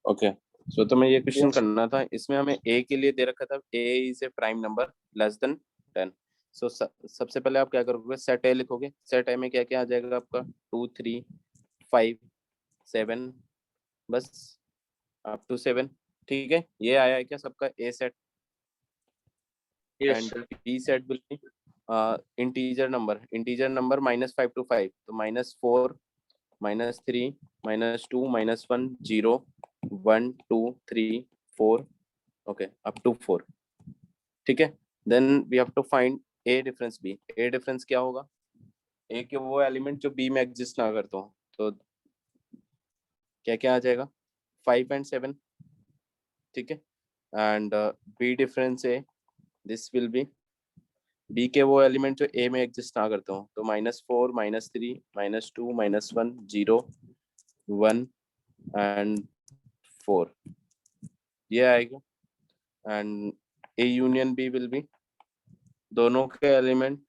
Okay, सो तो मैं ये क्वेश्चन Yes. करना था, इसमें हमें ए के लिए दे रखा था A is a prime number less than 10। So सबसे पहले आप क्या करोगे, सेट ए लिखोगे। सेट ए में क्या क्या आ जाएगा आपका, 2 3 5 7, बस अप टू 7। ठीक है, ये आया है क्या सबका A set. Yes, and sir. B set will be integer number -5 to 5, तो -4 -3 -2 -1 0 1 2 3 4, ओके अप टू 4। ठीक है, then we have to find A difference B. A difference क्या होगा, ए के वो एलिमेंट जो बी में एग्जिस्ट ना करते हो, तो क्या क्या आ जाएगा, 5 and 7। ठीक है, and B difference A, this will be B के वो एलिमेंट जो ए में एग्जिस्ट ना करते हो, तो -4 -3 -2 -1 0 1 एंड 4, ये आएगा। And A union B will be दोनों के element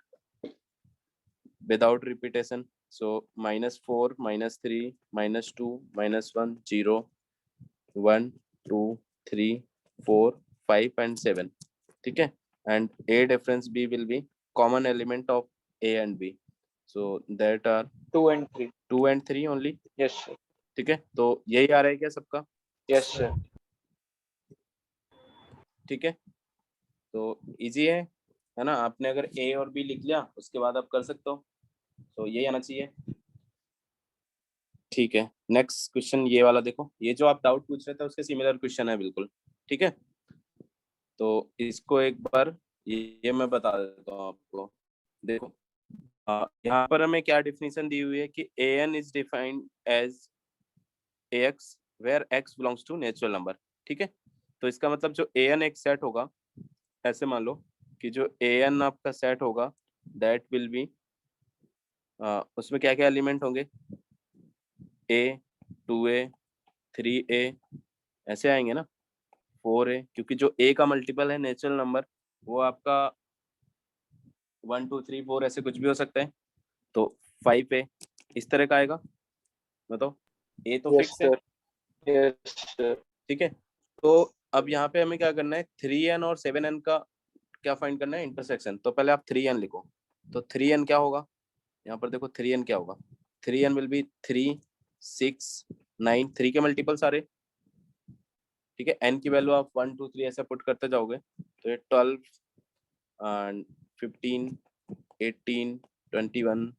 without repetition, so -4 -3 -2 -1 0 1 2 3 4 5 and 7। ठीक है, and A difference B will be common element of A and B, so that are 2 and 3. 2 and 3 only. Yes, sir. ठीक है, तो यही आ रहा है क्या सबका। Yes, sir. ठीक है, तो इजी है ना। आपने अगर ए और बी लिख लिया उसके बाद आप कर सकते हो, तो यही आना चाहिए। ठीक है, नेक्स्ट क्वेश्चन ये वाला देखो, ये जो आप डाउट पूछ रहे थे उसके सिमिलर क्वेश्चन है बिल्कुल। ठीक है, तो इसको एक बार ये मैं बता देता हूँ आपको। देखो, यहाँ पर हमें क्या डिफिनीशन दी हुई है कि A N is defined as A X where X belongs to natural number. ठीक है, तो इसका मतलब जो ए एन एक सेट होगा, ऐसे मान लो कि जो ए एन आपका सेट होगा दैट विल बी, उसमें क्या क्या एलिमेंट होंगे, ए 2a 3a, ऐसे आएंगे ना, 4a, क्योंकि जो a का मल्टीपल है नेचुरल नंबर वो आपका 1 2 3 4 ऐसे कुछ भी हो सकता है, तो 5a इस तरह का आएगा। बताओ, a तो Yes, फिक्स है। sir. Yes, sir. ठीक है, तो अब यहाँ पे हमें क्या करना है, 3n और 7n का क्या फाइंड करना है, इंटरसेक्शन। तो पहले आप 3n लिखो, तो 3n क्या होगा, यहाँ पर देखो 3n क्या होगा, 3n विल बी 3 6 9, 3 के मल्टीपल सारे। ठीक है, n की वैल्यू आप 1 2 3 ऐसे पुट करते जाओगे, तो ये 12 एंड 15 18 21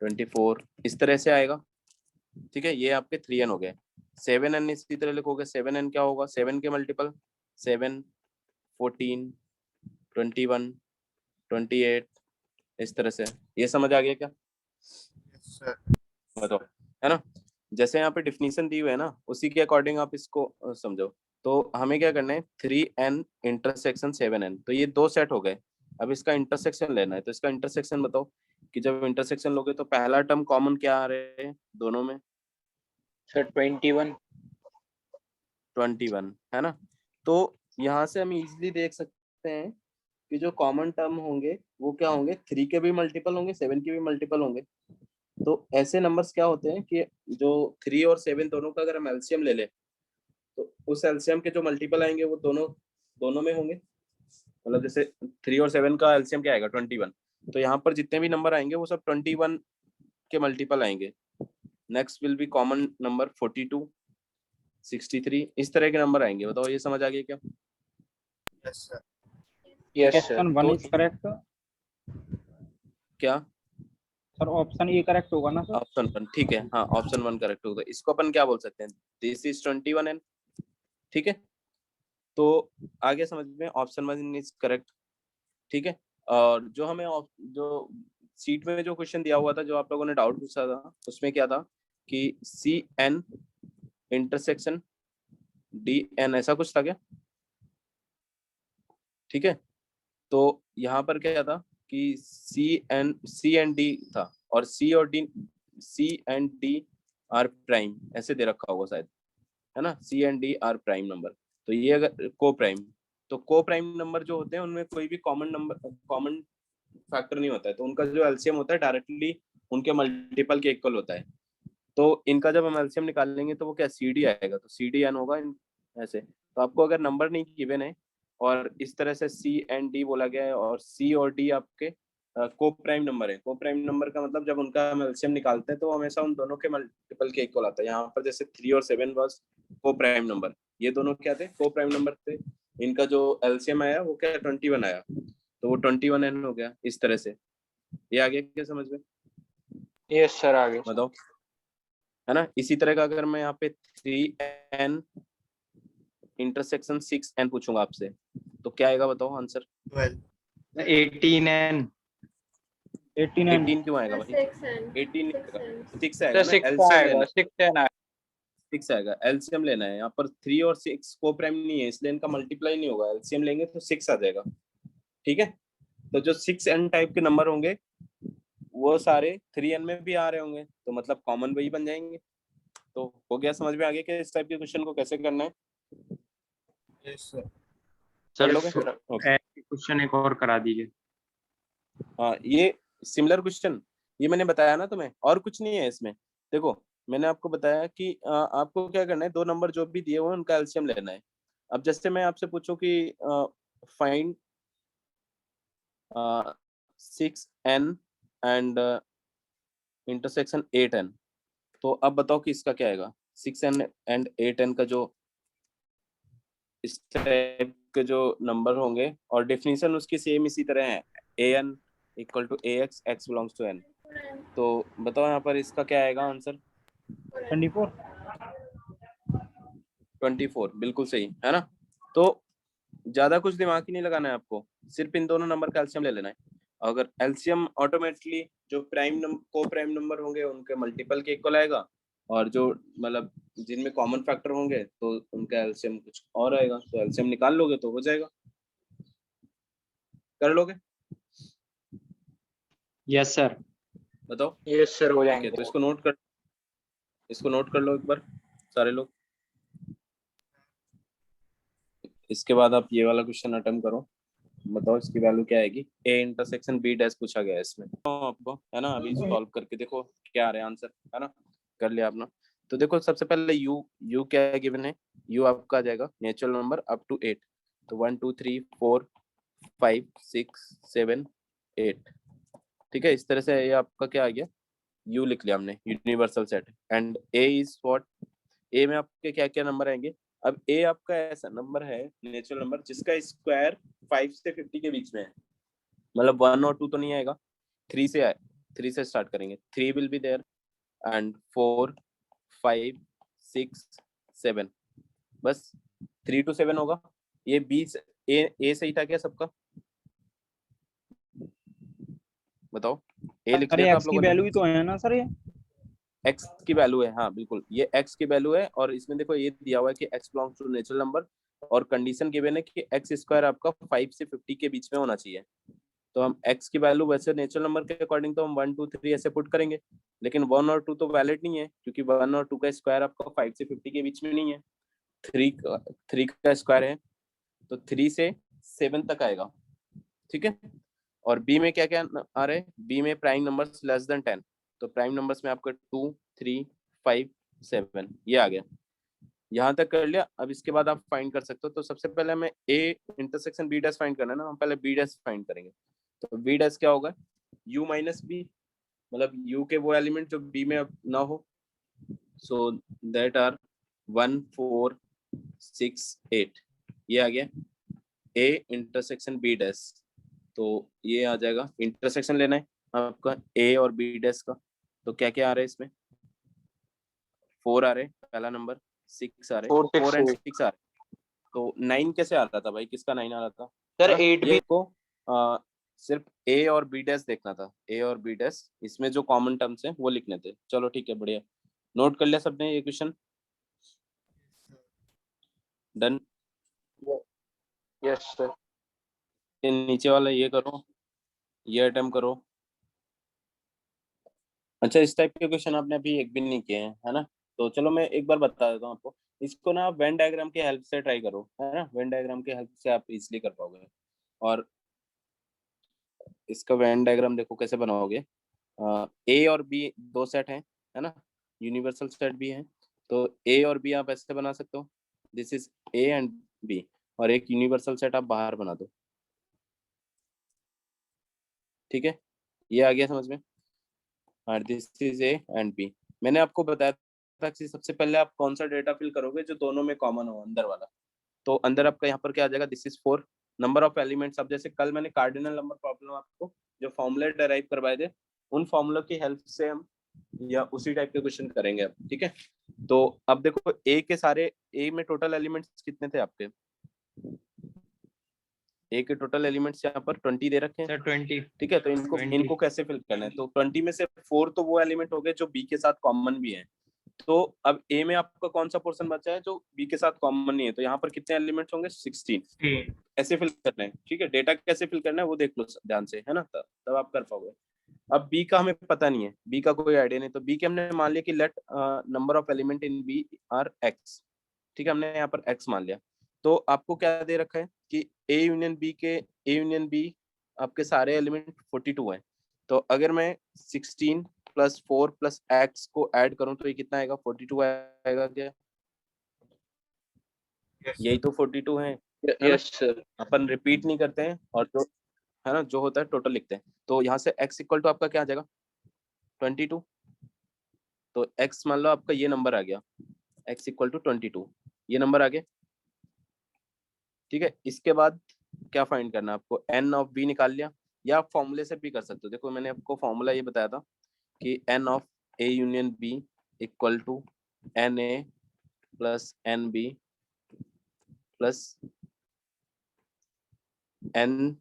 24 इस तरह से आएगा। ठीक है, ये आपके 3n हो गए। 7n इसी तरह लिखोगे, 7n क्या होगा, 7 के मल्टीपल 7 14 21 28 इस तरह से। ये समझ आ गया क्या, Yes, sir. बताओ, है ना। जैसे यहाँ पे डिफिनीशन दी हुई है ना, उसी के अकॉर्डिंग आप इसको समझो। तो हमें क्या करना है, 3n इंटरसेक्शन 7n, तो ये दो सेट हो गए। अब इसका इंटरसेक्शन लेना है, तो इसका इंटरसेक्शन बताओ कि जब इंटरसेक्शन लोगे तो पहला टर्म कॉमन क्या आ रहे हैं दोनों में, Sir, 21. 21 है ना। तो यहाँ से हम इजीली देख सकते हैं कि जो कॉमन टर्म होंगे वो क्या होंगे, 3 के भी मल्टीपल होंगे, 7 के भी मल्टीपल होंगे। तो ऐसे नंबर्स क्या होते हैं कि जो 3 और 7 दोनों का अगर हम एलसीएम ले ले, तो उस एलसीएम के जो मल्टीपल आएंगे वो दोनों दोनों में होंगे। मतलब जैसे 3 और 7 का एलसीएम क्या आएगा, 21। तो यहाँ पर जितने भी नंबर आएंगे वो सब 21 के मल्टीपल आएंगे। Next will be common number 42 63 इस तरह के नंबर आएंगे। बताओ, ये समझ आ गया क्या। Yes, sir. Yes, sir. Option 1 तो इज करेक्ट। क्या, सर ऑप्शन ए करेक्ट होगा ना सर। ऑप्शन 1 ठीक है, हाँ ऑप्शन 1 करेक्ट होगा। इसको अपन क्या बोल सकते हैं, दिस इज 21n। ठीक है, तो आगे समझ में, ऑप्शन 1 इज करेक्ट। ठीक है, और जो हमें जो सीट में जो क्वेश्चन दिया हुआ था, जो आप लोगों ने डाउट पूछा था, उसमें क्या था कि C N intersection D N, ऐसा कुछ था क्या। ठीक है, तो यहाँ पर क्या था कि सी एंड डी था, और C and D are prime ऐसे दे रखा होगा शायद, है ना। C and D are prime number, तो ये अगर को प्राइम, तो को प्राइम नंबर जो होते हैं उनमें कोई भी कॉमन फैक्टर नहीं होता है, तो उनका जो एलसीएम होता है डायरेक्टली उनके मल्टीपल के इक्वल होता है। तो इनका जब हम एलसीएम निकालेंगे तो वो क्या CD आएगा, तो CD n होगा ऐसे। तो आपको अगर नंबर नहीं गिवन है और इस तरह से C and D बोला गया है और C और D आपके को प्राइम नंबर है। को प्राइम नंबर का मतलब जब उनका हम एलसीएम निकालते हैं तो हमेशा उन दोनों के मल्टीपल के इक्वल आता है। यहाँ पर जैसे 3 और 7 वाज को प्राइम नंबर, ये दोनों क्या थे, को प्राइम नंबर थे। इनका जो एलसीएम आया वो क्या 21 आया, तो वो 21n हो गया इस तरह से। ये आ गया क्या समझ में? यस सर, आगे बताओ, है ना। इसी तरह का अगर मैं यहाँ पे 3n इंटरसेक्शन 6n पूछूंगा आपसे तो क्या आएगा बताओ आंसर? 18 18 क्यों आएगा भाई? 18 6 आएगा ना, 6 एलसीएम आएगा, लेना 6 10 6 आएगा, एलसीएम लेना है। यहाँ पर 3 और 6 को प्राइम नहीं है इसलिए इनका मल्टीप्लाई नहीं होगा, एलसीएम लेंगे तो 6 आ जाएगा। ठीक है, तो जो 6n टाइप के नंबर होंगे वो सारे 3n में भी आ रहे होंगे, तो मतलब कॉमन वही बन जाएंगे। तो हो गया, समझ में आ गया कि इस टाइप के क्वेश्चन को कैसे करना है? कर लोगे? ओके। क्वेश्चन एक और करा दीजिए। हाँ, ये सिमिलर क्वेश्चन ये मैंने बताया ना तुम्हें, और कुछ नहीं है इसमें। देखो मैंने आपको बताया कि आपको क्या करना है, दो नंबर जो भी दिए हुए हैं उनका एलसीएम लेना है। अब जैसे मैं आपसे पूछूं कि find 6n and intersection 8n, तो अब बताओ कि इसका क्या आएगा। 6n एंड 8n का जो इस टाइप के जो नंबर होंगे और डेफिनेशन उसकी सेम इसी तरह है, an equal to ax, x belongs to n। तो बताओ यहाँ पर इसका क्या आएगा आंसर? 24। 24 बिल्कुल सही है ना। तो ज्यादा कुछ दिमाग ही नहीं लगाना है आपको, सिर्फ इन दोनों नंबर का एलसीएम ले लेना है। अगर एलसीएम ऑटोमेटिकली जो प्राइम नंबर को प्राइम नंबर होंगे उनके मल्टीपल के इक्वल आएगा, और जो मतलब जिनमें कॉमन फैक्टर होंगे तो उनका एलसीएम कुछ और आएगा, तो एलसीएम निकाल लोगे तो हो जाएगा। कर लोगे? Yes sir. बताओ। यस सर, हो ठीक जाएंगे। है, तो इसको नोट कर लो एक बार सारे लोग। इसके बाद आप ये वाला क्वेश्चन अटेम्प्ट करो, बताओ इसकी वैल्यू क्या आएगी। ए इंटरसेक्शन बी डैश पूछा गया है इसमें, तो आपको है ना अभी सॉल्व करके देखो क्या आ रहा है आंसर, है ना। कर लिया आपने? तो देखो सबसे पहले यू क्या है गिवन है, यू आपका आ जाएगा नेचुरल नंबर अप टू 8, तो 1 2 3 4 5 6 7 8। ठीक है, इस तरह से ये आपका क्या आ गया, यू लिख लिया हमने, universal set. And A is what, A में आपके क्या क्या नंबर आएंगे। अब ए आपका ऐसा नंबर है नेचुरल नंबर जिसका स्क्वायर 5 से 50 के बीच में है, मतलब 1 और 2 तो नहीं आएगा, 3 से आए, 3 से स्टार्ट करेंगे, 3 विल बी देयर एंड 4 5 6 7, बस 3 to 7 होगा। ये 20 ए सही था क्या सबका? बताओ, ए लिख सर लिया ये था एक्स आप की लोगों ने? वैल्यू ही तो है ना सर ये? एक्स की वैल्यू है, हाँ बिल्कुल ये एक्स की वैल्यू है। और इसमें देखो ये दिया हुआ है कि X belongs to natural number, और कंडीशन गिवन है कि एक्स स्क्वायर आपका 5 से 50 के बीच में होना चाहिए। तो हम एक्स की वैल्यू वैसे नेचुरल नंबर के अकॉर्डिंग तो हम 1 2 3 ऐसे पुट करेंगे, लेकिन 1 और 2 तो वैलिड नहीं है क्योंकि 1 और 2 का स्क्वायर आपका 5 से 50 के बीच में नहीं है। 3 का स्क्वायर है तो 3 से 7 तक आएगा। ठीक है, और बी में क्या क्या आ रहे हैं, बी में प्राइम नंबर्स लेस देन 10, तो प्राइम नंबर्स में आपका 2 3 5 7 ये आ गया। यहाँ तक कर लिया। अब इसके बाद आप फाइंड कर सकते हो। तो सबसे पहले हमें A intersection B dash find करना है ना, हम पहले बी डैश फाइंड करेंगे। तो बी डैश क्या होगा, यू माइनस बी, मतलब यू के वो एलिमेंट जो बी में अब ना हो, सो दैट आर 1 4 6 8, ये आ गया ए इंटरसेक्शन बी डैश। तो ये आ जाएगा, इंटरसेक्शन लेना है आपका ए और बी डैश का। तो क्या क्या आ रहा है इसमें, 4 आ रहे पहला नंबर, 6 आ रहे, 4 4 एंड 6 6 आ रहे। तो 9 कैसे आ रहा था भाई, किसका 9 आ रहा था? सर, हाँ, 8 ये भी। को सिर्फ ए और बी डैश देखना था, ए और बी डैश इसमें जो कॉमन टर्म्स हैं वो लिखने थे। चलो ठीक है, बढ़िया, नोट कर लिया सबने ये क्वेश्चन? डन। Yes sir. नीचे वाला ये करो, ये अटेम्प्ट करो। अच्छा, इस टाइप के क्वेश्चन आपने अभी एक भी नहीं किए हैं, है ना। तो चलो मैं एक बार बता देता हूँ आपको। इसको ना आप वेन डायग्राम की हेल्प से ट्राई करो, है ना, वेन डायग्राम की हेल्प से आप इजिली कर पाओगे। और इसका वेन डायग्राम देखो कैसे बनाओगे। ए और बी दो सेट हैं, है ना। यूनिवर्सल सेट भी है, तो ए और बी आप ऐसे बना सकते हो, this is A and B, और एक यूनिवर्सल सेट आप बाहर बना दो। ठीक है, ये आ गया समझ में। और this is A and B. मैंने आपको बताया था कि सबसे पहले आप कौन सा डेटा फिल करोगे जो दोनों में कॉमन हो, अंदर वाला। तो अंदर आपका यहाँ पर क्या आ जाएगा, this is 4 number of elements. अब जैसे कल मैंने कार्डिनल नंबर प्रॉब्लम आपको जो फॉर्मूले डेराइव करवाए थे, उन फॉर्मूलों की हेल्प से हम या उसी टाइप के क्वेश्चन करेंगे अब। ठीक है, तो अब देखो ए के सारे, ए में टोटल एलिमेंट्स कितने थे आपके, ए के टोटल एलिमेंट्स यहाँ पर 20 दे रखे हैं। सर 20। ठीक है, तो इनको 20। इनको कैसे फिल करना है, तो 20 में से 4 तो वो एलिमेंट हो गए जो बी के साथ कॉमन भी है। तो अब ए में आपका कौन सा पोर्शन बचा है जो बी के साथ कॉमन नहीं है, तो यहाँ पर कितने एलिमेंट्स होंगे, 16। ऐसे फिल करना है। ठीक है, डेटा कैसे फिल करना है वो देख लो ध्यान से, है ना, तब आप कर पाओगे। अब बी का हमें पता नहीं है, बी का कोई आइडिया नहीं, तो बी के हमने मान लिया कि let number of element in B are X. ठीक है, हमने यहाँ पर एक्स मान लिया। तो आपको क्या दे रखा है कि ए यूनियन बी के, ए यूनियन बी आपके सारे एलिमेंट 42 है। तो अगर मैं 16 प्लस 4 प्लस एक्स को ऐड करूं तो ये कितना आएगा, 42 आएगा क्या, यही तो 42 है ना? Yes sir. अपन रिपीट नहीं करते हैं, और जो है ना जो होता है टोटल लिखते हैं। तो यहाँ से x इक्वल टू आपका क्या आ जाएगा, 22। तो x मान लो आपका ये नंबर आ गया, x इक्वल टू 22, ये नंबर आ गया। ठीक है, इसके बाद क्या फाइंड करना है आपको, n ऑफ b निकाल लिया, या आप फॉर्मूले से भी कर सकते हो। देखो मैंने आपको फॉर्मूला ये बताया था कि n of a union b equal to N A plus N B plus N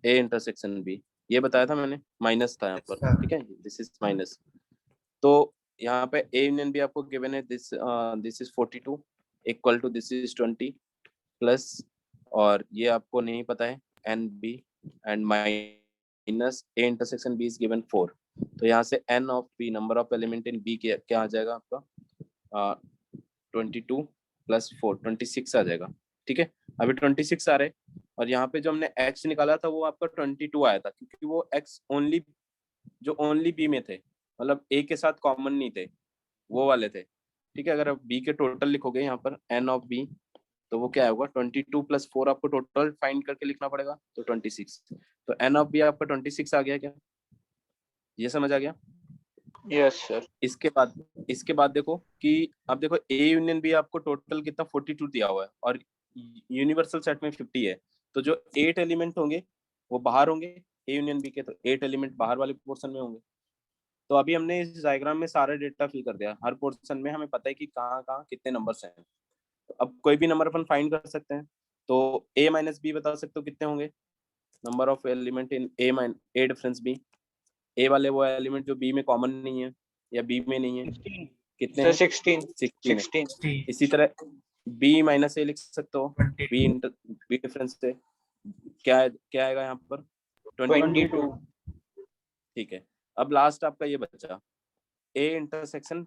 A intersection B, ये बताया था मैंने, माइनस था यहाँ पर। ठीक है, दिस इज माइनस। तो यहाँ पे ए यूनियन बी आपको गिवन है, this is 42 equal to this is 20 plus, और ये आपको नहीं पता है N B and minus A intersection B is given 4। तो यहाँ से N of B, number of element in B क्या आ जाएगा आपका, 22 प्लस 4, 26 आ जाएगा। ठीक है, अभी 26 आ रहे, और यहाँ पे जो हमने x निकाला था वो आपका 22 आया था, क्योंकि वो x ओनली, जो ओनली बी में थे, मतलब ए के साथ कॉमन नहीं थे, वो वाले थे। ठीक है, अगर आप बी के टोटल लिखोगे यहाँ पर एन ऑफ बी, तो वो क्या होगा, 22 प्लस 4 आपको टोटल फाइंड करके लिखना पड़ेगा, तो 26। तो एन ऑफ बी आपका 26 आ गया क्या, ये समझ आ गया? Yes sir. इसके बाद देखो कि अब देखो ए यूनियन बी आपको टोटल कितना 42 दिया हुआ है, और यूनिवर्सल सेट में 50 है। तो जो 8 एलिमेंट होंगे वो बाहर होंगे ए यूनियन बी के, तो 8 एलिमेंट बाहर वाले पोर्शन में होंगे। तो अभी हमने इस डायग्राम में सारा डेटा फिल कर दिया, हर पोर्शन में हमें पता है कि कहाँ कहाँ कितने नंबर्स हैं। तो अब कोई भी नंबर अपन फाइंड कर सकते हैं। तो ए माइनस बी बता सकते हो कितने होंगे, number of element in A difference B, A वाले वो एलिमेंट जो बी में कॉमन नहीं है या बी में नहीं है, 16। कितने सर हैं, 16। 16 है। 16। इसी तरह बी माइनस ए लिख सकते हो, बी बी डिफरेंस से क्या आएगा यहाँ पर, 22। 22। ठीक है, अब लास्ट आपका ये बचा A intersection,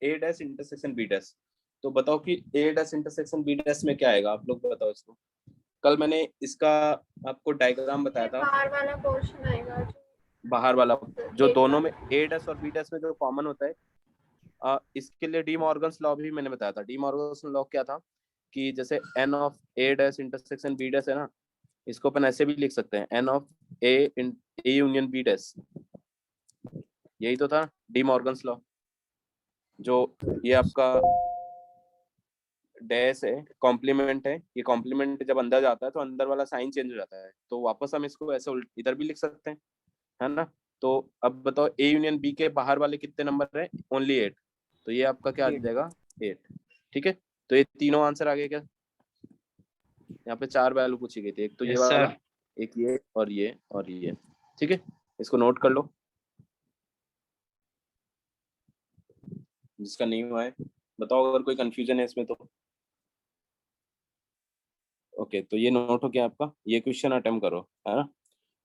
A dash intersection B dash. तो बताओ कि A dash intersection B dash में क्या आएगा, आप लोग बताओ इसको। कल मैंने इसका आपको डायग्राम बताया था, बाहर वाला पोर्शन आएगा बाहर वाला जो दोनों में ए डैश और बी डैश में जो कॉमन होता है। इसके लिए डी मॉर्गन्स लॉ भी मैंने बताया था। डी मॉर्गन्स लॉ क्या था कि जैसे N of A dash intersection B dash है ना, इसको अपन ऐसे भी लिख सकते हैं, N of A A union B dash, यही तो था डी मॉर्गन्स लॉ। जो ये आपका डैश है, कॉम्प्लीमेंट है, ये कॉम्प्लीमेंट जब अंदर जाता है तो अंदर वाला साइन चेंज हो जाता है, तो वापस हम इसको ऐसे इधर भी लिख सकते हैं, है ना। तो अब बताओ ए यूनियन बी के बाहर वाले कितने नंबर है, ओनली 8। तो ये आपका क्या आ जाएगा, 8। ठीक है, तो ये तीनों आंसर आ गए क्या, यहाँ पे 4 वैल्यू पूछी गई थी, एक तो ये यस वाला, सर। एक ये और ये और ये। ठीक है, इसको नोट कर लो जिसका नहीं हुआ है, बताओ अगर कोई कंफ्यूजन है इसमें तो। ओके, तो ये नोट हो गया आपका, ये क्वेश्चन अटेम्प्ट करो, है ना।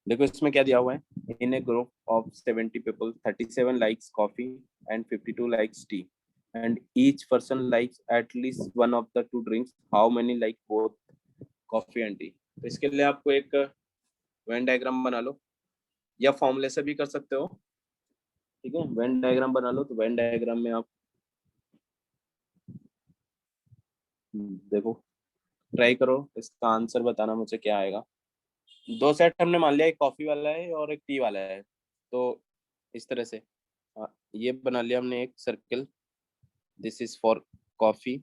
देखो इसमें क्या दिया हुआ है, in a group of 70 people 37 likes coffee and 52 likes tea and each person likes at least one of the two drinks, how many like both coffee and tea. तो इसके लिए आपको एक वेन डायग्राम बना लो, या फॉर्मूले से भी कर सकते हो, ठीक है, वेन डायग्राम बना लो। तो वेन डायग्राम में आप देखो, ट्राई करो, इसका आंसर बताना मुझे क्या आएगा। दो सेट हमने मान लिया, एक कॉफी वाला है और एक टी वाला है। तो इस तरह से ये बना लिया हमने एक circle, this is for coffee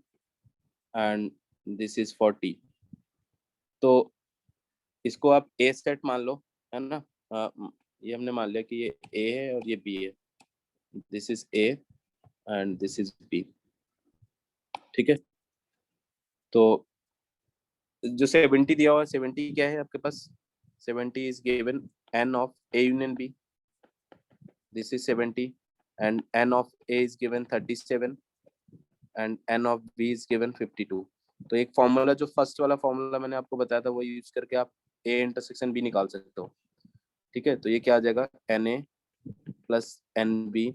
and this is for T. तो इसको आप ए सेट मान लो, है ना। ये हमने मान लिया कि ये ए है और ये बी है, this is A and this is B. ठीक है, तो जो 70 दिया हुआ है, 70 क्या है आपके पास? 70 is given n of A union B. This is 70 and n of A is given 37 and n of B is given 52. तो एक फॉर्मूला, जो फर्स्ट वाला फॉर्मूला मैंने आपको बताया था, वो यूज करके आप A इंटरसेक्शन B निकाल सकते हो। ठीक है, तो ये क्या आ जाएगा, NA plus NB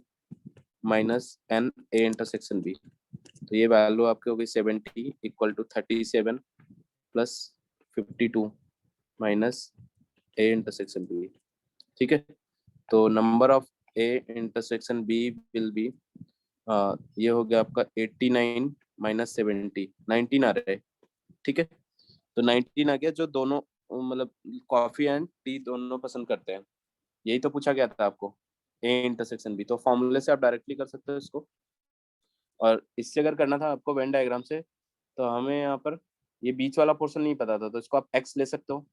minus NA intersection B। तो ये वैल्यू आपकी होगी 70 equal to 37 plus 52 minus A intersection B। ठीक है, तो number of A intersection B will be, ये हो गया आपका 89 माइनस 70, 19 आ रहा है। ठीक है, तो 19 आ गया, जो दोनों मतलब कॉफी एंड टी दोनों पसंद करते हैं। यही तो पूछा गया था आपको, A इंटरसेक्शन B। तो फॉर्मूले से आप डायरेक्टली कर सकते हो इसको। और इससे अगर करना था आपको वेन डायग्राम से, तो हमें यहाँ पर ये बीच वाला पोर्शन नहीं पता था, तो इसको आप x ले सकते हो।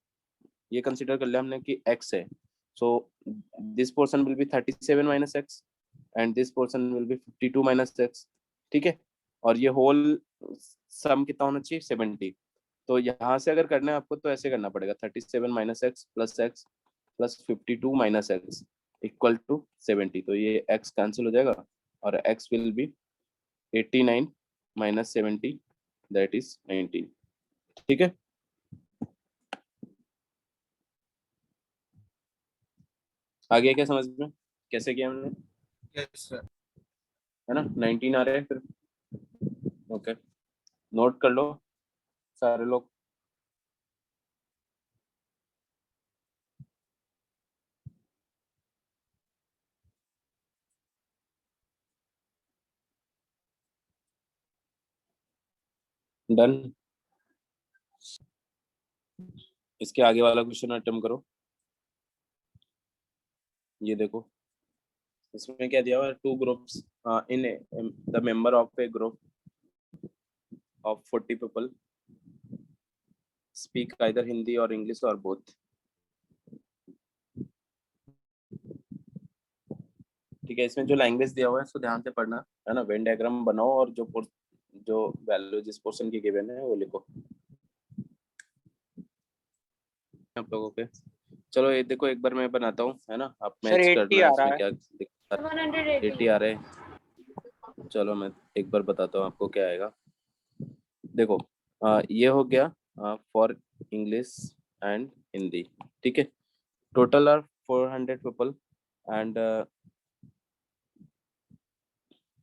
ये कंसिडर कर लिया हमने कि x है, so this portion will be 37 minus x and this portion will be 52 minus x. ठीक है, और ये होल सम कितना होना चाहिए, 70। तो यहाँ से अगर करना है आपको, तो ऐसे करना पड़ेगा, 37 minus X plus 52 minus X equal to 70। तो ये x कैंसिल हो जाएगा और x will be 89 minus 70, that is 19। ठीक है, आ गया क्या समझ में कैसे किया हमने? Yes sir. है ना, 19 आ रहे हैं फिर। ओके, नोट कर लो सारे लोग। डन, इसके आगे वाला क्वेश्चन अटेम्प्ट करो। ये देखो, इसमें क्या दिया हुआ है, two groups in the member of A group of 40 people speak either Hindi और इंग्लिश और बोथ। ठीक है, इसमें जो लैंग्वेज दिया हुआ है उसको ध्यान से पढ़ना, है ना। वेन डायग्राम बनाओ और जो वैल्यू जिस पोर्शन की गिवन है वो लिखो आप लोगों के। चलो ये देखो, एक बार मैं बनाता हूँ, है ना, आप सर मैच 80 करना आ है रहा इसमें है। क्या दिक्कत है। 80 आ रहे हैं, चलो मैं एक बार बताता हूँ आपको क्या आएगा। देखो, ये हो गया फॉर इंग्लिश एंड हिंदी। ठीक है, total are 400 people and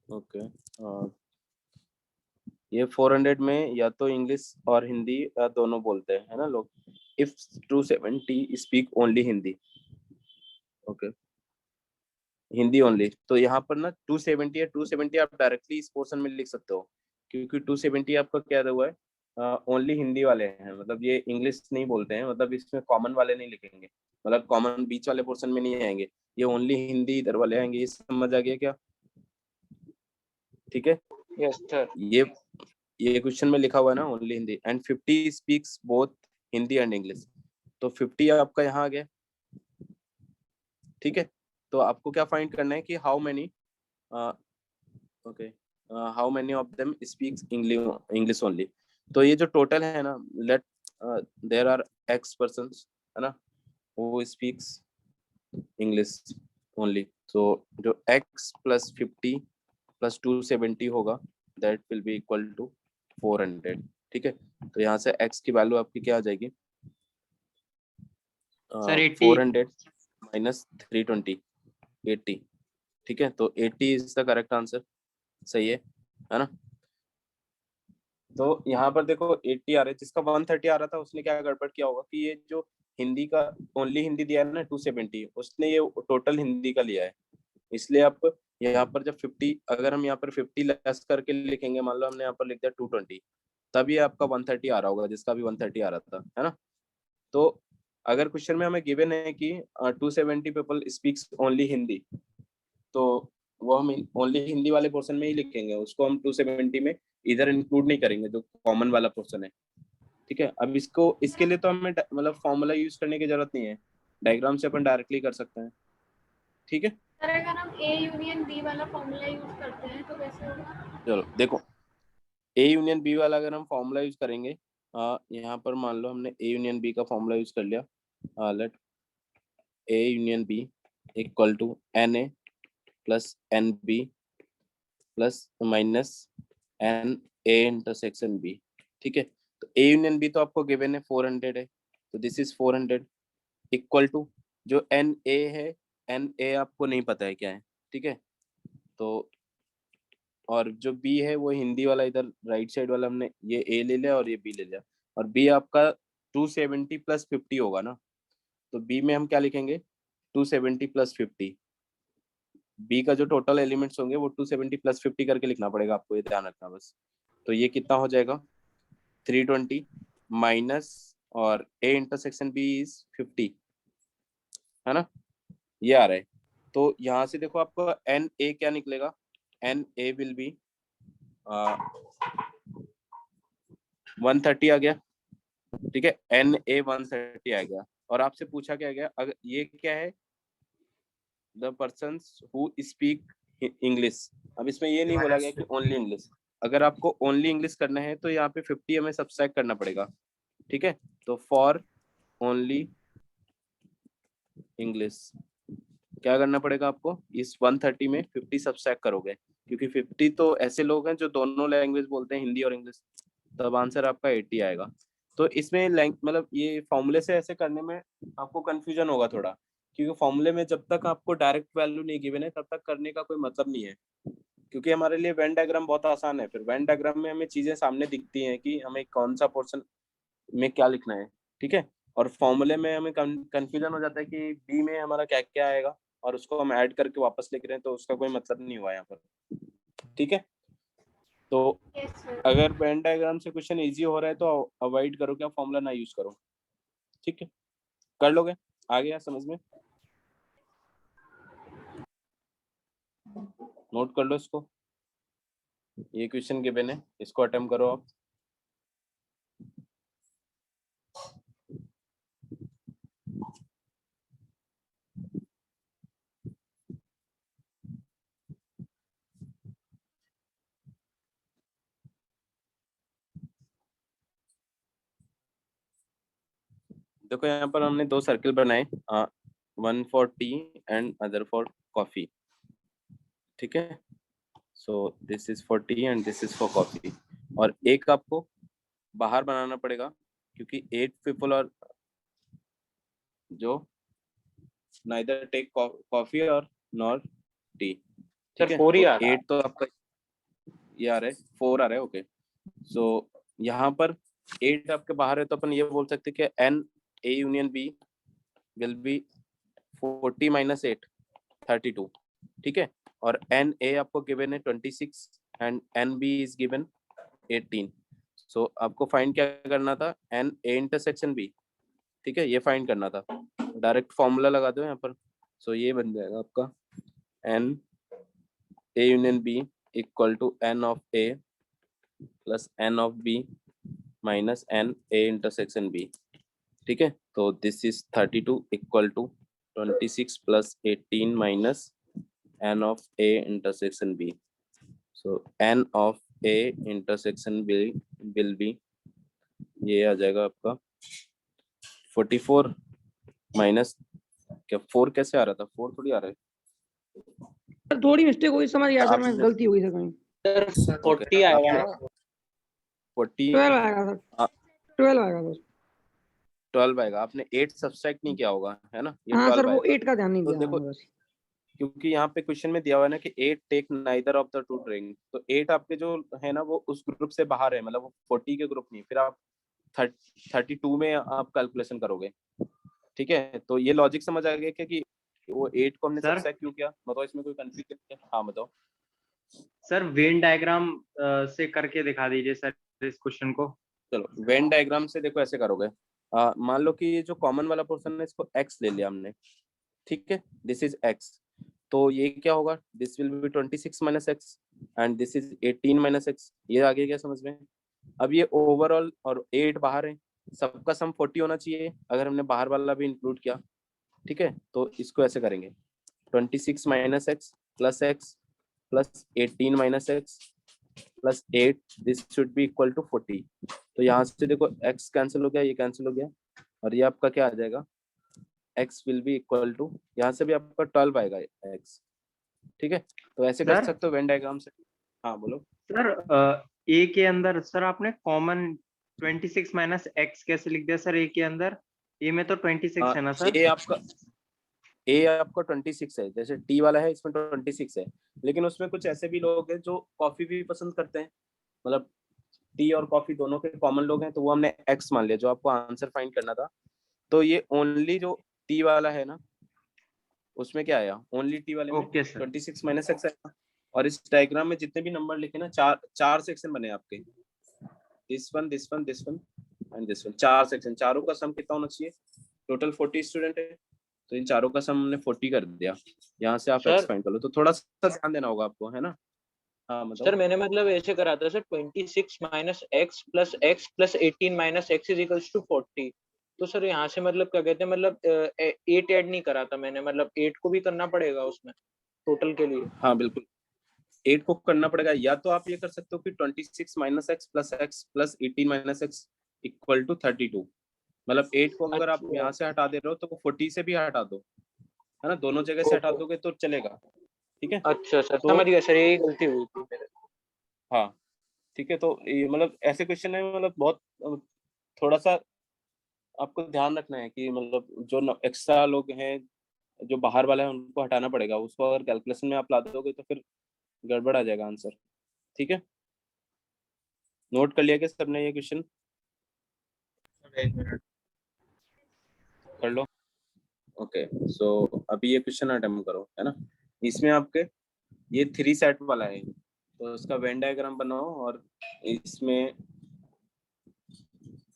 okay, ये 400 में या तो इंग्लिश और हिंदी दोनों बोलते हैं, है ना लोग। If 270 speak only Hindi, okay, Hindi only. तो यहाँ पर ना 270 है, 270 आप डायरेक्टली इस पोर्शन में लिख सकते हो, क्योंकि 270 आपका क्या हुआ है, ओनली हिंदी वाले हैं, मतलब ये इंग्लिश नहीं बोलते हैं, मतलब इसमें कॉमन वाले नहीं लिखेंगे, मतलब कॉमन बीच वाले पोर्शन में नहीं आएंगे, ये ओनली हिंदी इधर वाले आएंगे। ये समझ आ गया क्या? ठीक है, यस सर। ये क्वेश्चन में लिखा हुआ है ना only Hindi, and 50 speaks both Hindi and English. तो 50 आपका यहाँ आ गया। ठीक है, तो आपको क्या फाइंड करना है कि how many okay how many of them speaks English only. तो ये जो टोटल है ना, let there are X persons, है ना, वो स्पीक्स इंग्लिश ओनली। तो जो x प्लस 50 प्लस 270 होगा, that will be equal to 400। ठीक है, तो यहाँ से x की वैल्यू आपकी क्या आ जाएगी, सर 80। 400 माइनस 320, 80। ठीक है, तो 80 इज द करेक्ट आंसर, सही है ना। तो यहाँ पर देखो 80 आ रहा है, जिसका 130 आ रहा था उसने क्या गड़बड़ किया होगा कि ये जो हिंदी का ओनली हिंदी दिया है ना 270, उसने ये टोटल हिंदी का लिया है, इसलिए आप यहाँ पर जब 50, अगर हम यहाँ पर 50 लेस करके लिखेंगे, मान लो हमने यहाँ पर लिख दिया 220, तभी आपका 130 आ रहा होगा, जिसका भी 130 आ रहा था, है ना। तो अगर क्वेश्चन में हमें गिवन है कि 270 पीपल स्पीक्स ओनली हिंदी, तो वो हम ओनली हिंदी वाले पोर्शन में ही लिखेंगे, उसको हम 270 में इधर इंक्लूड नहीं करेंगे जो कॉमन वाला पोर्शन है। ठीक है, अब इसको इसके लिए तो हमें मतलब फॉर्मूला यूज करने की जरूरत नहीं है, डायग्राम से अपन डायरेक्टली कर सकते हैं। ठीक है, सर अगर हम ए यूनियन बी वाला फॉर्मूला यूज करते हैं तो कैसे होगा? चलो देखो, ए यूनियन बी वाला अगर हम फॉर्मूला यूज करेंगे, यहाँ पर मान लो हमने ए यूनियन बी का फॉर्मूला यूज कर लिया, let A union B equal to N A plus N B plus minus N A intersection B. ठीक है, तो ए यूनियन बी तो आपको गिवन है 400 है, तो दिस इज 400 इक्वल टू जो एन ए है, एन ए आपको नहीं पता है क्या है। ठीक है, तो और जो बी है वो हिंदी वाला, इधर राइट साइड वाला हमने ये ए ले लिया और ये बी ले लिया, और बी आपका 270 प्लस 50 होगा ना, तो बी में हम क्या लिखेंगे 270 प्लस 50। बी का जो टोटल एलिमेंट्स होंगे वो 270 प्लस 50 करके लिखना पड़ेगा आपको, ये ध्यान रखना बस। तो ये कितना हो जाएगा 320 माइनस, और ए इंटरसेक्शन बी इज 50, है ना, ये आ रहा है। तो यहाँ से देखो आपको एन ए क्या निकलेगा, एन ए विल बी 130 आ गया। ठीक है, एन ए 130 आ गया, और आपसे पूछा क्या गया, अगर ये क्या है, the person who speak English. अब इसमें ये नहीं बोला गया कि ओनली इंग्लिश, अगर आपको ओनली इंग्लिश करना है तो यहाँ पे 50 हमें सब्सट्रैक्ट करना पड़ेगा। ठीक है, तो फॉर ओनली इंग्लिश क्या करना पड़ेगा आपको, इस 130 में 50 सब्सट्रैक्ट करोगे, क्योंकि 50 तो ऐसे लोग हैं जो दोनों लैंग्वेज बोलते हैं, हिंदी और इंग्लिश, तब आंसर आपका 80 आएगा। तो इसमें मतलब ये फॉर्मूले से ऐसे करने में आपको कंफ्यूजन होगा थोड़ा, क्योंकि फॉर्मूले में जब तक आपको डायरेक्ट वैल्यू नहीं गिवन है तब तक करने का कोई मतलब नहीं है, क्योंकि हमारे लिए वेन डायग्राम बहुत आसान है, फिर वेन डायग्राम में हमें चीजें सामने दिखती हैं कि हमें कौन सा पोर्शन में क्या लिखना है। ठीक है, और फॉर्मूले में हमें कंफ्यूजन हो जाता है कि बी में हमारा क्या क्या आएगा, और उसको हम ऐड करके वापस लिख रहे हैं, तो उसका कोई मतलब नहीं हुआ यहाँ पर। ठीक है, तो यस सर। अगर वेन डायग्राम से क्वेश्चन इजी हो रहा है तो अवॉइड करो, क्या फॉर्मूला ना यूज करो। ठीक है, कर लोगे, आ गया समझ में, नोट कर लो इसको, ये क्वेश्चन गिवन है, इसको अटेम्प्ट करो आप। देखो यहाँ पर हमने दो सर्किल बनाए, one for T and other for coffee. ठीक है, so this is for T and this is for coffee, और एक आपको बाहर बनाना पड़ेगा, क्योंकि 8 पीपल और जो नाइदर टेक कॉफी और नॉर टी। ठीक है, 4 ही आ रहा है। 8 तो आपका ये आ रहा है, 4 आ रहा है, ओके। सो यहाँ पर 8 आपके बाहर है, तो अपन ये बोल सकते हैं कि N A union B will be 40 minus 8 32। ठीक है, और एन ए आपको गिवन है 26 and N B is given 18। So आपको फाइंड क्या करना था, एन ए इंटरसेक्शन बी। ठीक है, ये फाइंड करना था, डायरेक्ट फॉर्मूला लगा दो यहाँ पर। सो ये बन जाएगा आपका N A union B equal to N of A plus N of B minus N A intersection B. ठीक है, तो this is 32 equal to 26 plus 18 minus N of A intersection B. So N of A intersection B will be, ये आ जाएगा आपका 44 minus, क्या 4 कैसे आ रहा था, 4 थोड़ी आ रहा है, थोड़ी मिस्टेक हुई, समझ गया सर, मैं आपने- गलती हुई सर कहीं। सर 40 आएगा ना, 40 12 आएगा सर, हाँ, 12 आएगा सर। 12 आएगा, आपने 8 सब्सट्रैक्ट नहीं किया होगा, है ना, ये हाँ सर, 12 वो आएगा। 8 का ध्यान नहीं तो दिया देखो, मैंने बस। क्योंकि यहाँ पे क्वेश्चन में दिया हुआ है ना कि 8 take neither of the two drink, तो 8 आपके जो है ना वो उस ग्रुप से बाहर है, मतलब वो 40 के ग्रुप नहीं, फिर आप 32 में आप कैलकुलेशन करोगे। ठीक है, तो ये लॉजिक समझ आ गया कि वो 8 को हमने सर? सबसे क्यों किया, बताओ इसमें कोई कंफ्यूजन है? हाँ बताओ सर वेन डायग्राम से करके दिखा दीजिए सर इस क्वेश्चन को। चलो वेन डायग्राम से देखो ऐसे करोगे, मान लो कि ये जो कॉमन वाला पोर्शन है इसको x ले लिया हमने, ठीक है, दिस इज x, तो ये क्या होगा, this will B 26 minus x and this is 18 minus x. ये आगे क्या समझ में? अब ये ओवरऑल और 8 बाहर है, सबका सम 40 होना चाहिए अगर हमने बाहर वाला भी इंक्लूड किया, ठीक है। तो इसको ऐसे करेंगे 26 minus X plus 18 minus X plus 8, this should be equal to 40। तो यहाँ से देखो x कैंसिल हो गया, ये कैंसिल हो गया, और ये आपका क्या आ जाएगा, x will be equal to, यहाँ से भी आपका 12 आएगा x, ठीक है। तो ऐसे कर सर? सकते हो वेन डायग्राम से। हाँ बोलो। सर ए के अंदर सर आपने कॉमन 26 माइनस एक्स कैसे लिख दिया सर? ए के अंदर ए में तो 26 है ना सर? ए आपका 26 है, जैसे टी वाला है इसमें 26 है, लेकिन उसमें कुछ ऐसे भी लोग हैं जो कॉफी भी पसंद करते हैं, मतलब टी और कॉफी दोनों के कॉमन लोग हैं, तो वो हमने एक्स मान लिया जो आपको आंसर फाइंड करना था। तो ये ओनली जो टी वाला है ना, उसमें क्या आया, ओनली टी वाले में ओके सर। 26 माइनस एक्स आएगा। और इस डायग्राम में जितने भी नंबर लिखे ना, चार सेक्शन बने आपके, this one and this one, 4 section, चारों का सम कितना होना चाहिए, टोटल 40 स्टूडेंट है, तो इन चारों का सम हमने 40 कर दिया। यहाँ से आप एक्स सर फाइंड कर लो, तो थोड़ा सा ध्यान देना होगा आपको, है ना। हाँ सर मतलब मैंने मतलब ऐसे करा था sir 26 minus X plus 18 minus X is equals to 40। तो सर यहाँ से मतलब क्या कहते हैं, मतलब 8 ऐड नहीं करा था मैंने, मतलब 8 को भी करना पड़ेगा उसमें टोटल के लिए। हाँ बिल्कुल 8 को करना पड़ेगा, या तो आप ये कर सकते हो कि 26 minus X plus 18 minus X equal to 32, मतलब 8 को अगर आप अच्छा यहाँ से हटा दे रहे हो तो 40 से भी हटा दो, है ना, दोनों जगह से हटा ओके। दोगे तो चलेगा, ठीक है। अच्छा सर तो समझ गया सर, यही गलती हुई थी मेरे। हाँ ठीक है, तो ये मतलब ऐसे क्वेश्चन है, मतलब बहुत थोड़ा सा आपको ध्यान रखना है कि मतलब जो एक्स्ट्रा लोग हैं, जो बाहर वाला है उनको हटाना पड़ेगा, उसको अगर कैलकुलेशन में आप ला दोगे तो फिर गड़बड़ आ जाएगा आंसर, ठीक है। नोट कर लिया क्या सबने ये क्वेश्चन? कर लो। ओके सो अभी ये क्वेश्चन अटेम्प्ट करो, है ना। इसमें आपके ये 3 सेट वाला है, तो उसका वेन डायग्राम बनाओ और इसमें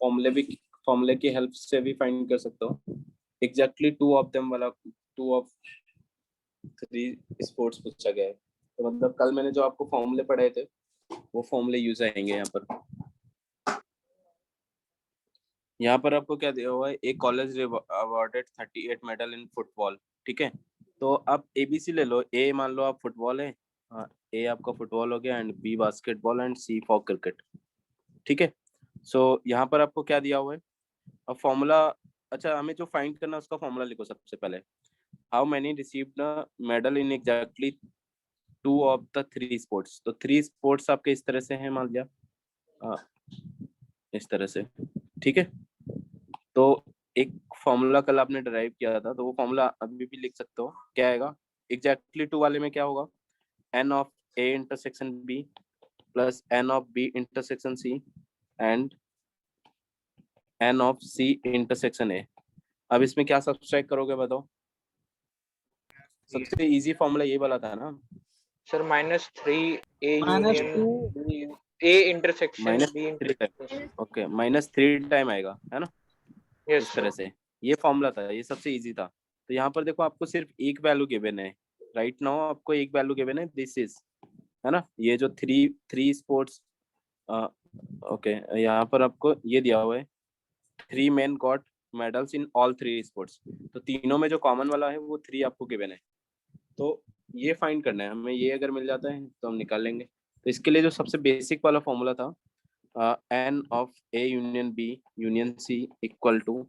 फॉर्मूले की हेल्प से भी फाइंड कर सकते हो। एग्जैक्टली 2 ऑफ देम वाला 2 ऑफ 3 स्पोर्ट्स पूछा गया है, तो मतलब कल मैंने जो आपको फॉर्मूले पढ़ाए थे वो फॉर्मूले यूज आएंगे यहाँ पर। यहाँ पर आपको क्या दिया हुआ है, एक college awarded 38 medal in football, ठीक है। तो आप एबीसी ले लो, ए मान लो आप फुटबॉल है, हाँ ए आपका फुटबॉल हो गया and B basketball and C for cricket, ठीक है। सो यहाँ पर आपको क्या दिया हुआ है, अब फॉर्मूला, अच्छा हमें जो फाइंड करना है उसका फॉर्मूला लिखो सबसे पहले। How many received medal in exactly 2 of the 3 sports, तो 3 स्पोर्ट्स आपके इस तरह से हैं मान लिया, इस तरह से, ठीक है। तो एक फॉर्मूला कल आपने डराइव किया था, तो वो फॉर्मूला अभी भी लिख सकते हो, क्या आएगा, एग्जैक्टली 2 वाले में क्या होगा, N of A intersection B plus N of B intersection C and N of C intersection A. अब इसमें क्या सब्सट्रैक्ट करोगे बताओ, सबसे इजी फॉर्मूला ये वाला था ना, sir -3 A -2 union A intersection B -3 time, intersection. Okay -3 time आएगा, है ना, यस इस तरह सर। से। ये फॉर्मूला था, ये सबसे इजी था। तो यहाँ पर देखो आपको सिर्फ एक वैल्यू गिवन है, राइट नाउ आपको एक वैल्यू गिवन है, दिस इज, है ना, ये जो थ्री स्पोर्ट्स, ओके यहाँ पर आपको ये दिया हुआ है 3 men got medals in all 3 sports, तो तीनों में जो कॉमन वाला है वो 3 आपको गिवन है। तो ये फाइंड करना है हमें, ये अगर मिल जाता है तो हम निकाल लेंगे। तो इसके लिए जो सबसे बेसिक वाला फॉर्मूला था, N of A union B union C equal to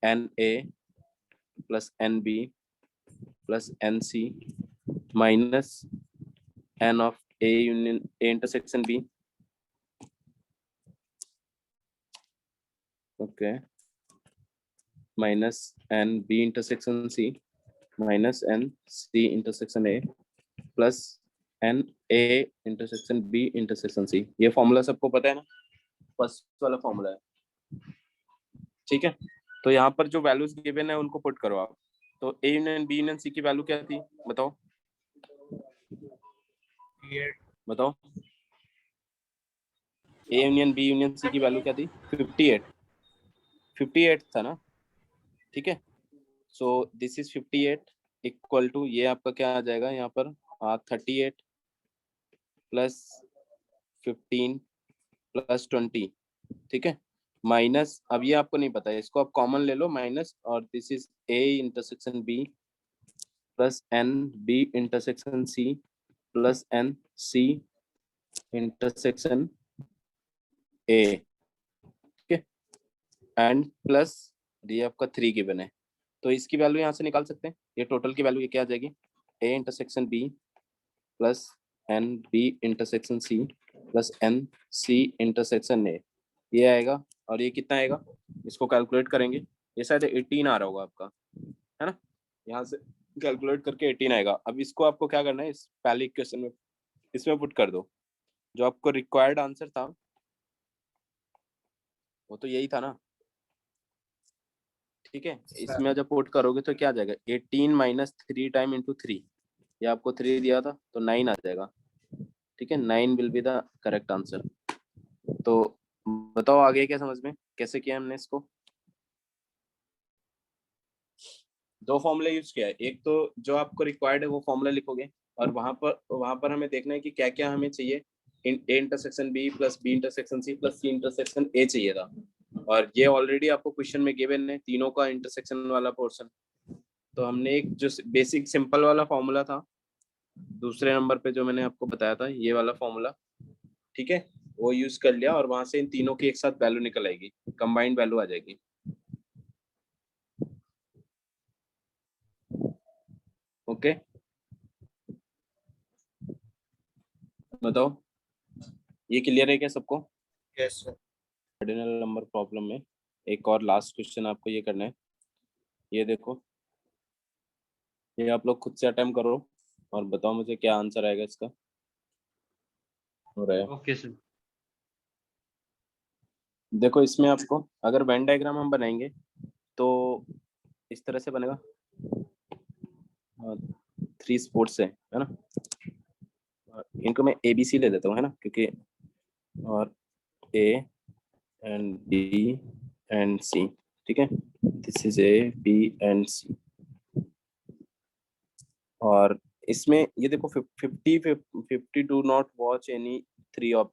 N A plus N B plus N C minus N of A union A intersection B, okay, minus N B intersection C minus N C intersection A plus N A intersection B intersection C. ये formula सबको पता है ना, first वाला formula है, ठीक है। तो यहाँ पर जो वैल्यूज गिवन है उनको पुट करो आप, तो A union B union C की वैल्यू क्या थी बताओ बताओ। A union B union C की वैल्यू क्या थी 58 था ना, ठीक है। So this is 58 equal to ये आपका क्या आ जाएगा यहाँ पर 38 प्लस 15 प्लस 20, ठीक है, माइनस, अब ये आपको नहीं पता है, इसको आप कॉमन ले लो माइनस, और this is A intersection B plus N B intersection C plus N C intersection A, ठीक है, एंड प्लस ये आपका 3 गिवन है, तो इसकी वैल्यू यहाँ से निकाल सकते हैं। ये टोटल की वैल्यू ये क्या आ जाएगी, A intersection B plus N B intersection C plus N C intersection A, ये आएगा। और ये कितना आएगा, इसको कैलकुलेट करेंगे, ये शायद 18 आ रहा होगा आपका, है ना, यहाँ से कैलकुलेट करके 18 आएगा। अब इसको आपको क्या करना है, इस पहले इक्वेशन में इसमें पुट कर दो, जो आपको रिक्वायर्ड आंसर था वो तो यही था ना, ठीक है। इसमें जब पुट करोगे तो क्या आ जाएगा 18 माइनस 3 टाइम इंटू 3, ये आपको 3 दिया था तो 9 आ जाएगा, ठीक है, 9 will be the correct answer. तो बताओ आगे क्या समझ में, कैसे किया हमने इसको। दो फॉर्मूला यूज किया है, एक तो जो आपको रिक्वायर्ड है वो फॉर्मूला लिखोगे, और वहां पर हमें देखना है कि क्या क्या हमें चाहिए, A intersection B plus B intersection C plus C intersection A चाहिए था, और ये ऑलरेडी आपको क्वेश्चन में गिवन है तीनों का इंटरसेक्शन वाला पोर्शन। तो हमने एक जो बेसिक सिंपल वाला फॉर्मूला था दूसरे नंबर पे जो मैंने आपको बताया था, ये वाला फॉर्मूला, ठीक है, वो यूज कर लिया, और वहां से इन तीनों की एक साथ वैल्यू निकल आएगी, कंबाइंड वैल्यू आ जाएगी। ओके, बताओ ये क्लियर है क्या सबको। Yes sir. Cardinal number problem में एक और लास्ट क्वेश्चन आपको ये करना है, ये देखो, ये आप लोग खुद से अटेम्प्ट करो और बताओ मुझे क्या आंसर आएगा इसका। हो रहा है, ओके सर। देखो इसमें आपको अगर वेन डायग्राम हम बनाएंगे तो इस तरह से बनेगा, 3 स्पोर्ट्स है ना, इनको मैं ए बी सी ले देता हूँ, है ना, क्योंकि और A and B and C, ठीक है, this is A B and C, और इसमें ये देखो 50 do not watch any 3 of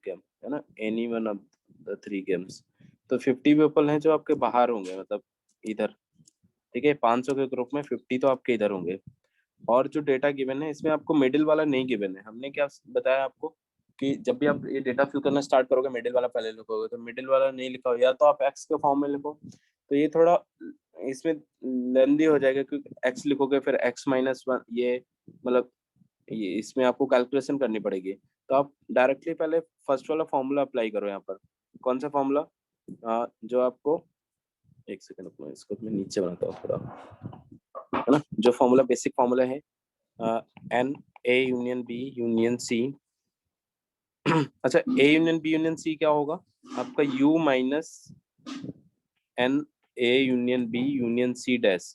game, है ना, any one of the 3 games, तो 50 पीपल हैं जो आपके बाहर होंगे, मतलब इधर, ठीक है, 500 के ग्रुप में 50 तो आपके इधर होंगे, और जो डेटा गिवन है इसमें आपको मिडिल वाला नहीं गिवन है। हमने क्या बताया आपको कि जब भी आप ये डेटा फिल करना स्टार्ट करोगे मिडिल वाला पहले लिखोगे, तो मिडिल वाला नहीं लिखा हो या तो आप एक्स के फॉर्म में लिखो, तो ये थोड़ा इसमें लेंदी हो जाएगा, क्योंकि एक्स लिखोगे फिर एक्स माइनस वन, ये मतलब ये इसमें आपको कैलकुलेशन करनी पड़ेगी, तो आप डायरेक्टली पहले फर्स्ट वाला फॉर्मूला अप्लाई करो यहाँ पर। कौन सा फॉर्मूला, जो आपको, एक सेकंड अपना इसको मैं नीचे बनाता हूँ थोड़ा, है ना, जो फॉर्मूला बेसिक फॉर्मूला है N A union B union C, अच्छा A union B union C क्या होगा आपका, U minus N A union B union C dash,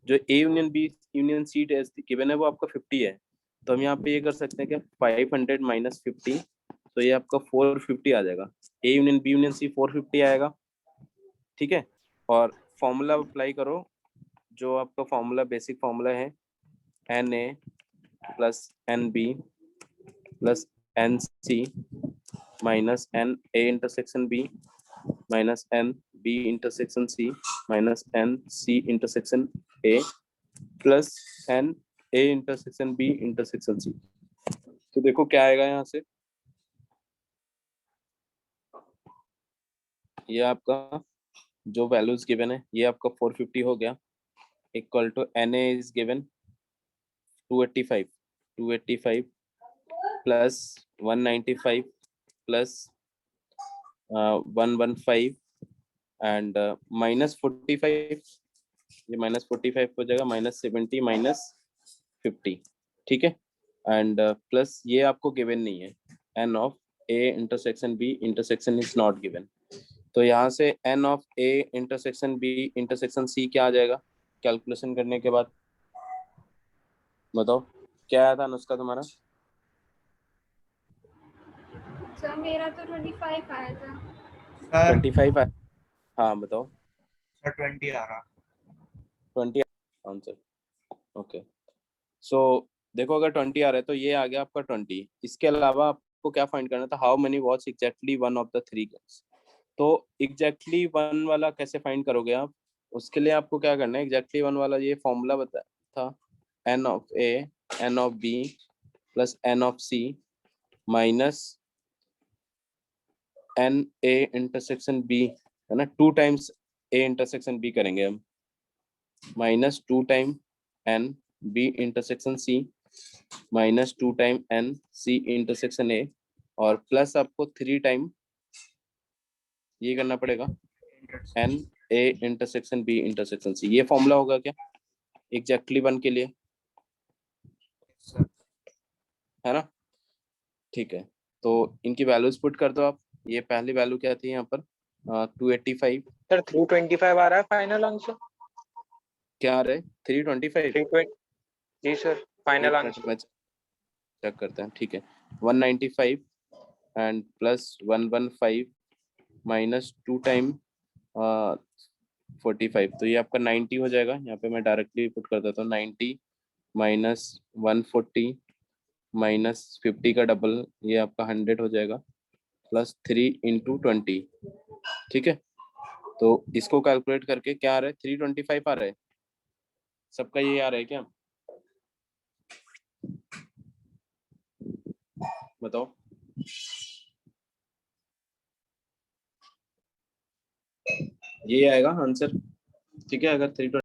जो A union B union C dash given है वो आपका 50 है, तो हम यहाँ पे ये कर सकते हैं कि 500 माइनस 50, तो ये आपका 450 आ जाएगा, A union B union C 450 आएगा, ठीक है, और फॉर्मूला अप्लाई करो, जो आपका फॉर्मूला बेसिक फॉर्मूला है N A plus N B plus N C minus N A intersection B minus N B intersection C minus N C intersection A plus N A intersection B intersection C, तो देखो क्या आएगा यहाँ से, ये आपका जो वैल्यूज गिवन है ये आपका 450 हो गया, equal to N A is given 285 plus 195 plus 115 and minus 45, ये माइनस 45 हो जाएगा, माइनस 70 माइनस 50, ठीक है, एंड प्लस ये आपको गिवन नहीं है, N of A intersection B intersection is not given, तो यहाँ से N of A intersection B intersection C क्या आ जाएगा, कैलकुलेशन करने के बाद बताओ क्या आया था अनुष्का तुम्हारा? सर मेरा तो 25 आया था। सर 25 आया। हाँ बताओ। सर 20 आ रहा। 20 आंसर। ओके, सो देखो अगर 20 आ रहा है तो ये आ गया आपका 20। इसके अलावा आपको क्या फाइंड करना था? How many watch exactly one of the three girls. तो एग्जैक्टली वन वाला कैसे फाइंड करोगे आप? उसके लिए आपको क्या करना है, एग्जैक्टली वन वाला ये फॉर्मूला बताया था, N of A N of B plus N of C minus N A intersection B, है ना, 2 टाइम्स ए इंटरसेक्शन बी करेंगे हम, minus 2 time N B intersection C minus 2 time N C intersection A, और plus आपको 3 time ये करना पड़ेगा N A intersection B intersection C. ये फॉर्मूला होगा क्या एग्जैक्टली वन के लिए, सर है ना? ठीक है, तो इनकी वैल्यूज पुट कर दो आप। ये पहली वैल्यू क्या थी यहाँ पर 285, सर 325 आ रहा है फाइनल आंसर। क्या आ रहा है 325? 320 जी सर, फाइनल एक मिनट आंसर। में चेक करते हैं, ठीक है। 195 एंड प्लस 115 माइनस 2 टाइम 45, तो ये आपका 90 हो जाएगा। यहाँ पे मैं डायरेक्टली पुट कर देता हूँ 90 माइनस 140 माइनस 50 का डबल, ये आपका 100 हो जाएगा, प्लस 3 इंटू 20। ठीक है, तो इसको कैलकुलेट करके क्या आ रहा है 325 आ रहा है। सबका ये आ रहा है क्या, बताओ? ये आएगा आंसर, ठीक है, अगर 3